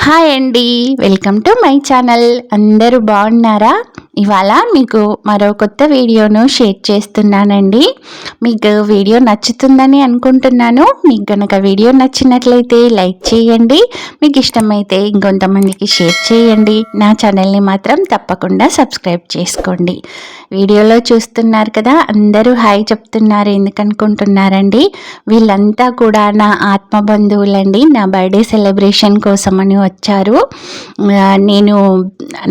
Hi అండి, welcome to my channel. అందరూ బాగున్నారా? ఇవాళ మీకు మరో కొత్త వీడియోను షేర్ చేస్తున్నానండి. మీకు వీడియో నచ్చుతుందని అనుకుంటున్నాను. మీకు కనుక వీడియో నచ్చినట్లయితే లైక్ చేయండి, మీకు ఇష్టమైతే ఇంకొంతమందికి షేర్ చేయండి. నా ఛానల్ని మాత్రం తప్పకుండా సబ్స్క్రైబ్ చేసుకోండి. వీడియోలో చూస్తున్నారు కదా, అందరూ హాయ్ చెప్తున్నారు. ఎందుకు అనుకుంటున్నారండి? వీళ్ళంతా కూడా నా ఆత్మ బంధువులండి. నా బర్త్డే సెలబ్రేషన్ కోసమని వచ్చారు.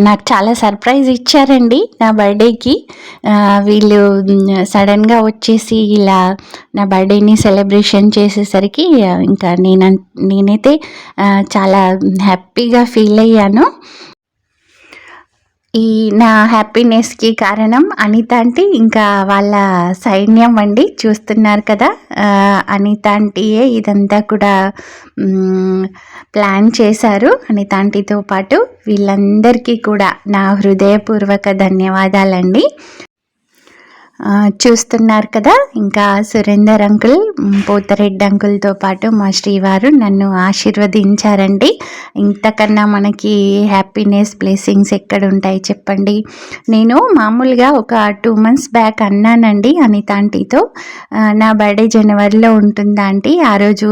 నాకు చాలా సర్ప్రైజ్ ఇచ్చారండి నా బర్త్డేకి. వీళ్ళు సడన్గా వచ్చేసి ఇలా నా బర్త్డేని సెలబ్రేషన్ చేసేసరికి ఇంకా నేనైతే చాలా హ్యాపీగా ఫీల్ అయ్యాను. ఈ నా హ్యాపీనెస్కి కారణం అనిత ఆంటీ ఇంకా వాళ్ళ సైన్యం అండి. చూస్తున్నారు కదా, అనిత ఆంటీయే ఇదంతా కూడా ప్లాన్ చేశారు. అనిత ఆంటీతో పాటు వీళ్ళందరికీ కూడా నా హృదయపూర్వక ధన్యవాదాలండి. చూస్తున్నారు కదా, ఇంకా సురేందర్ అంకుల్, పోతరెడ్డి అంకుల్తో పాటు మా శ్రీవారు నన్ను ఆశీర్వదించారండి. ఇంతకన్నా మనకి హ్యాపీనెస్, బ్లెస్సింగ్స్ ఎక్కడ ఉంటాయి చెప్పండి. నేను మామూలుగా ఒక 2 months బ్యాక్ అన్నానండి అనిత ఆంటీతో, నా బర్త్డే జనవరిలో ఉంటుందా ఆంటీ, ఆ రోజు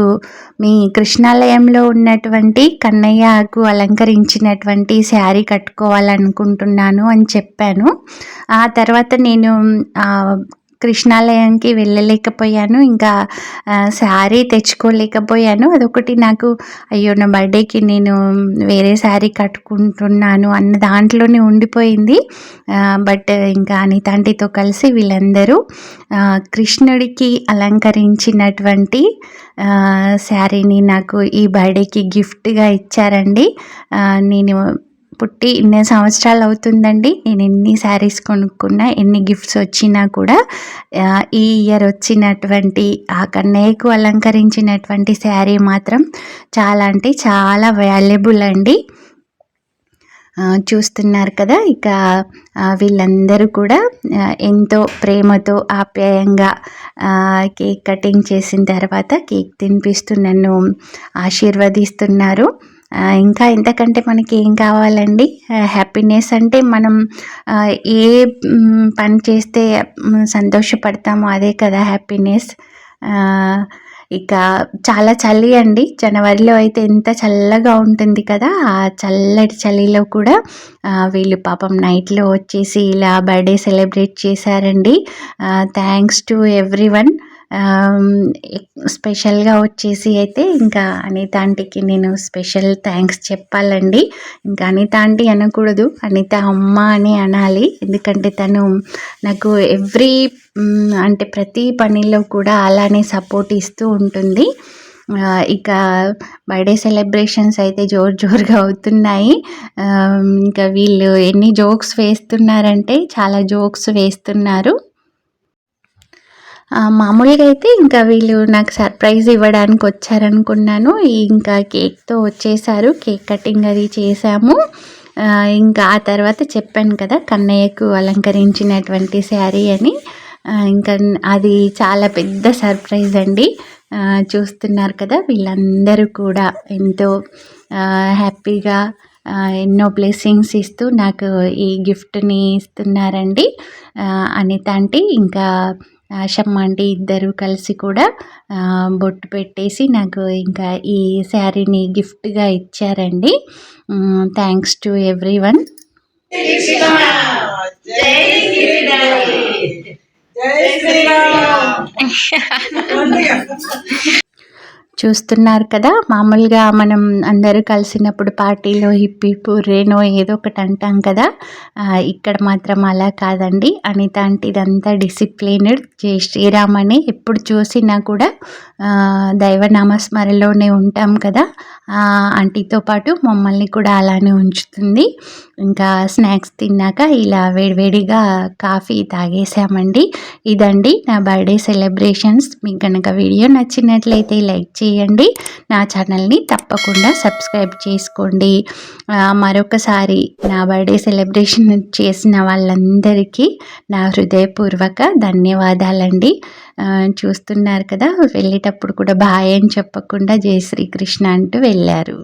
మీ కృష్ణాలయంలో ఉన్నటువంటి కన్నయ్యకు అలంకరించినటువంటి శారీ కట్టుకోవాలనుకుంటున్నాను అని చెప్పాను. ఆ తర్వాత నేను కృష్ణాలయానికి వెళ్ళలేకపోయాను, ఇంకా శారీ తెచ్చుకోలేకపోయాను. అదొకటి నాకు, అయ్యో నా బర్త్డేకి నేను వేరే శారీ కట్టుకుంటున్నాను అన్న దాంట్లోనే ఉండిపోయింది. బట్ ఇంకా అనిత ఆంటీతో కలిసి వీళ్ళందరూ కృష్ణుడికి అలంకరించినటువంటి శారీని నాకు ఈ బర్త్డేకి గిఫ్ట్గా ఇచ్చారండి. నేను పుట్టి ఇన్ని సంవత్సరాలు అవుతుందండి. నేను ఎన్ని శారీస్ కొనుక్కున్నా, ఎన్ని గిఫ్ట్స్ వచ్చినా కూడా ఈ ఇయర్ వచ్చినటువంటి ఆ కన్నయ్యకు అలంకరించినటువంటి శారీ మాత్రం చాలా అంటే చాలా వాల్యుబుల్ అండి. చూస్తున్నారు కదా, ఇక వీళ్ళందరూ కూడా ఎంతో ప్రేమతో ఆప్యాయంగా కేక్ కటింగ్ చేసిన తర్వాత కేక్ తినిపిస్తూ నన్ను ఆశీర్వదిస్తున్నారు. ఇంకా ఇంతకంటే మనకి ఏం కావాలండి? హ్యాపీనెస్ అంటే మనం ఏ పని చేస్తే సంతోషపడతామో అదే కదా హ్యాపీనెస్. ఇక చాలా చలి అండి. జనవరిలో అయితే ఎంత చల్లగా ఉంటుంది కదా, ఆ చల్లటి చలిలో కూడా వీళ్ళు పాపం నైట్లో వచ్చేసి ఇలా బర్త్డే సెలబ్రేట్ చేశారండి. Thanks to everyone. స్పెషల్గా వచ్చేసి అయితే ఇంకా అనిత ఆంటీకి నేను స్పెషల్ థ్యాంక్స్ చెప్పాలండి. ఇంకా అనిత ఆంటీ అనకూడదు, అనిత అమ్మ అని అనాలి. ఎందుకంటే తను నాకు అంటే ప్రతి పనిలో కూడా అలానే సపోర్ట్ ఇస్తూ ఉంటుంది. ఇక బర్త్డే సెలబ్రేషన్స్ అయితే జోరుగా అవుతున్నాయి. ఇంకా వీళ్ళు ఎన్ని జోక్స్ వేస్తున్నారంటే చాలా జోక్స్ వేస్తున్నారు. మామూలుగా అయితే ఇంకా వీళ్ళు నాకు సర్ప్రైజ్ ఇవ్వడానికి వచ్చారనుకున్నాను. ఇంకా కేక్తో వచ్చేసారు. కేక్ కటింగ్ అది చేసాము. ఇంకా ఆ తర్వాత చెప్పాను కదా కన్నయ్యకు అలంకరించినటువంటి శారీ అని. ఇంకా అది చాలా పెద్ద సర్ప్రైజ్ అండి. చూస్తున్నారు కదా, వీళ్ళందరూ కూడా ఎంతో హ్యాపీగా ఎన్నో బ్లెస్సింగ్స్ ఇస్తూ నాకు ఈ గిఫ్ట్ని ఇస్తున్నారండి. అనిత ఆంటీ ఇంకా ఆశమ్మ ఆంటీ ఇద్దరు కలిసి కూడా బొట్టు పెట్టేసి నాకు ఇంకా ఈ శారీని గిఫ్ట్గా ఇచ్చారండి. Thanks to everyone. చూస్తున్నారు కదా, మామూలుగా మనం అందరూ కలిసినప్పుడు పార్టీలో హిప్పి పూర్రేనో ఏదో ఒకటి అంటాం కదా, ఇక్కడ మాత్రం అలా కాదండి. అనిత ఆంటీ ఇదంతా డిసిప్లిన్డ్. జై శ్రీరామ్ అని ఎప్పుడు చూసినా కూడా దైవనామస్మరణలోనే ఉంటాం కదా, ఆంటీతో పాటు మమ్మల్ని కూడా అలానే ఉంచుతుంది. ఇంకా స్నాక్స్ తిన్నాక ఇలా వేడివేడిగా కాఫీ తాగేసామండి. ఇదండి నా బర్త్డే సెలబ్రేషన్స్. మీకు కనుక వీడియో నచ్చినట్లయితే లైక్ చేయండి, నా ఛానల్ని తప్పకుండా సబ్స్క్రైబ్ చేసుకోండి. మరొకసారి నా బర్త్డే సెలబ్రేషన్ చేసిన వాళ్ళందరికీ నా హృదయపూర్వక ధన్యవాదాలండి. చూస్తున్నారు కదా, వెళ్ళేటప్పుడు కూడా బాయ్ అని చెప్పకుండా జై శ్రీకృష్ణ అంటూ వెళ్ళారు.